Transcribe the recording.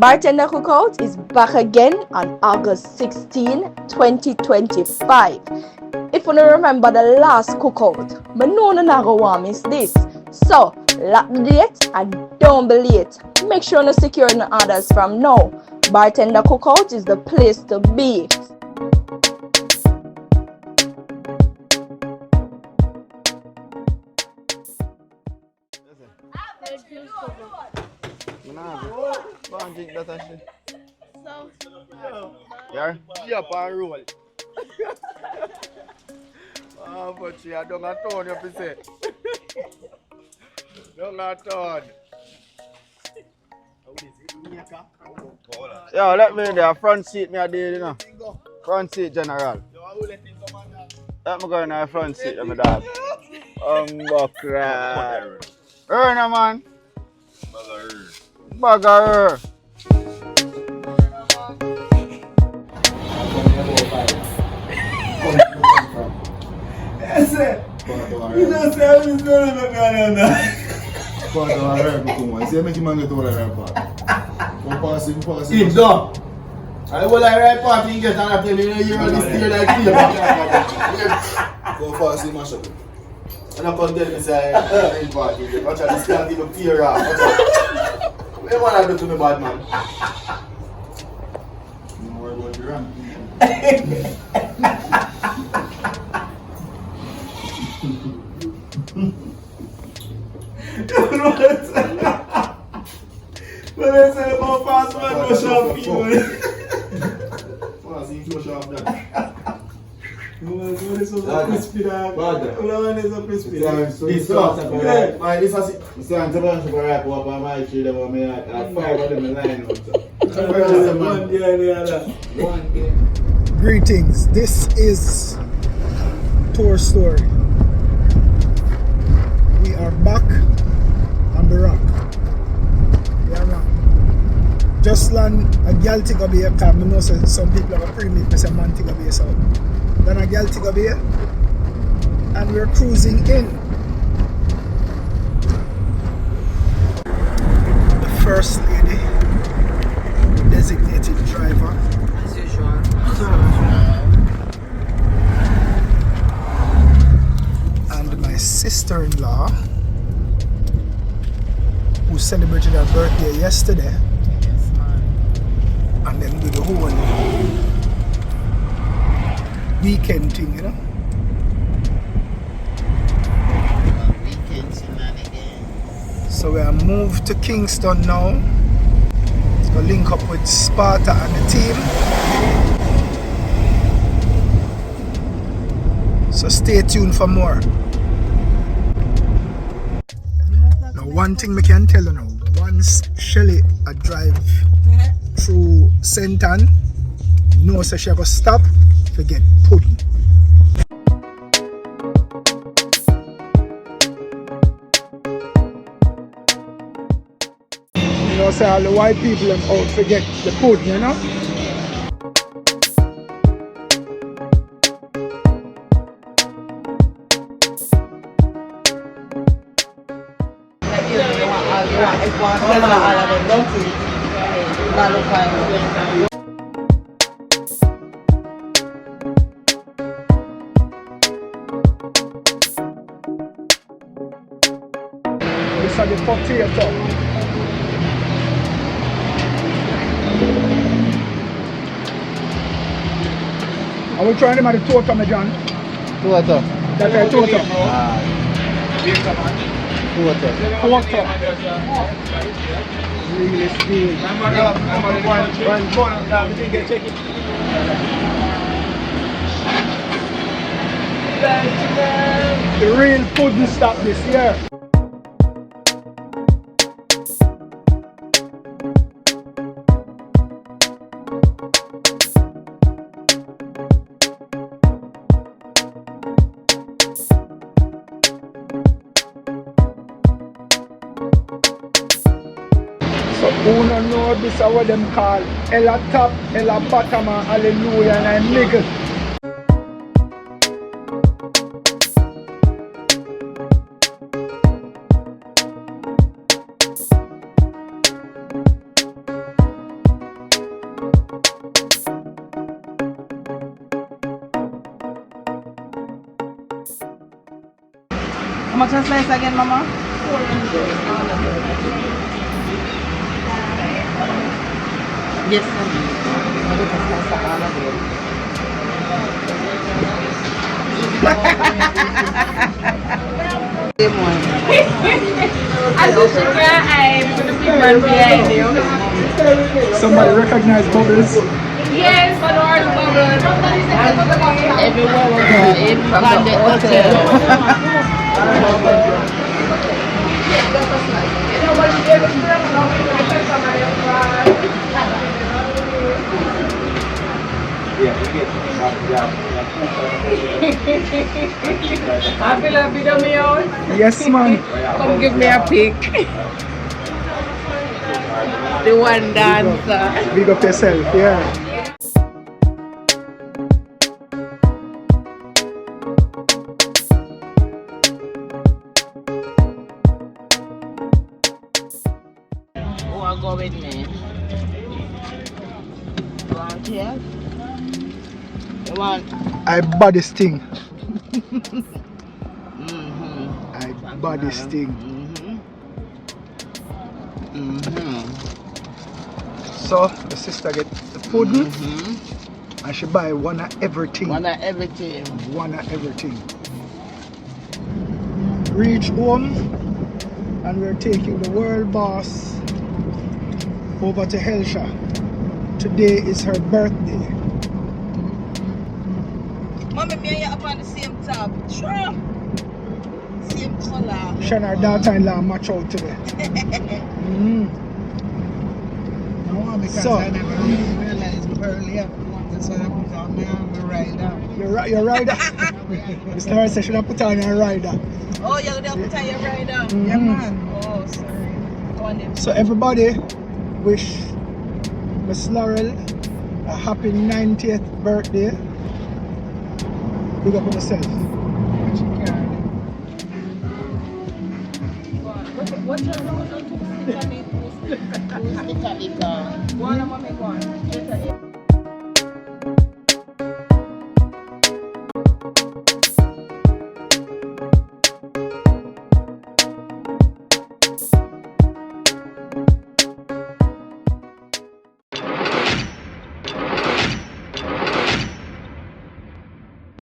Bartender Cookout is back again on August 16, 2025. If you don't remember the last cookout, but no go want miss this. So, lock the date and don't be late. Make sure you secure the orders from now. Bartender Cookout is the place to be. Yeah, pan roll. Oh, but she don't have tone, you say. Don't have tone. Yo, let me in there. Front seat, me a deal, you know. Front seat, general. Let me go in the front seat, my dog. Buckra. Earn, man. Bugger. Yes, sir. You don't say I'm just going to look at him now. Part of our rap, come on. See, make him man get over the rap part. Go pass him. He's done. I will I rap part and get on a plane, you're on this steer like fever. Go pass him, mash up. And I come tell me, say, I'm party. Watch out, this can't even tear off. What do you want to do to me, bad man? Don't worry about the ramp. But they say about fast man go sharp people. Pass him to sharp that. What is so crispy that? What is so crispy? This sauce, man, this is the bunch of rap up on my tree. Them me at 5 of them in line up. One day and the other. Greetings, this is Tour Story. We are back on the rock. Yeah, man. Just land a girl to go be a car. I know some people have a pre-meet, but some man to go be a sound. Then a girl to go be and we're cruising in. The first lady, designated driver. As usual. And my sister-in-law, who celebrated her birthday yesterday, Yes, man. and then do the whole weekend thing, you know. Weekend shenanigans. So we are moved to Kingston now. Let's go link up with Sparta and the team. So stay tuned for more. Now one thing we can tell you now, once Shelly a drive through Senton, no so she go stop, forget pudding. You know, say all the white people them out forget the pudding, you know? This is the potato. Are we trying them at the total, my John? Total. That's a total. Total. Really speed. The real pudding stop this year. So who don't know this is what them call Ella top, Ella bottom, and hallelujah and I niggas. How much a slice again, Mama? Yes, Somebody recognize Bubbles. Yes, for our bubbles. everywhere we go, even from the hotel. I feel a video me out. Yes, man. Come give me a pic. The one dancer. Big up yourself, yeah. Who will go with me? You want here? You want? I body sting. Mm-hmm. I body sting. Mm-hmm. Mm-hmm. So the sister get the pudding Mm-hmm. and she buy one of everything. One of everything. One of everything. Reach home and we're taking the world boss over to Helsha. Today is her birthday. Mommy, me and you up on the same tab. Sure. Same color. She and her daughter-in-law match out today. No, because So- I never really realized earlier. So I put on my rider. Your rider. Mr. Harris said she should put on her rider. Oh, you're going to put on your rider? Yeah, man. Oh, sorry. Go on then. So everybody wish Miss Laurel a happy 90th birthday. Big up on yourself. Who's the Tabitha? One of mommy one.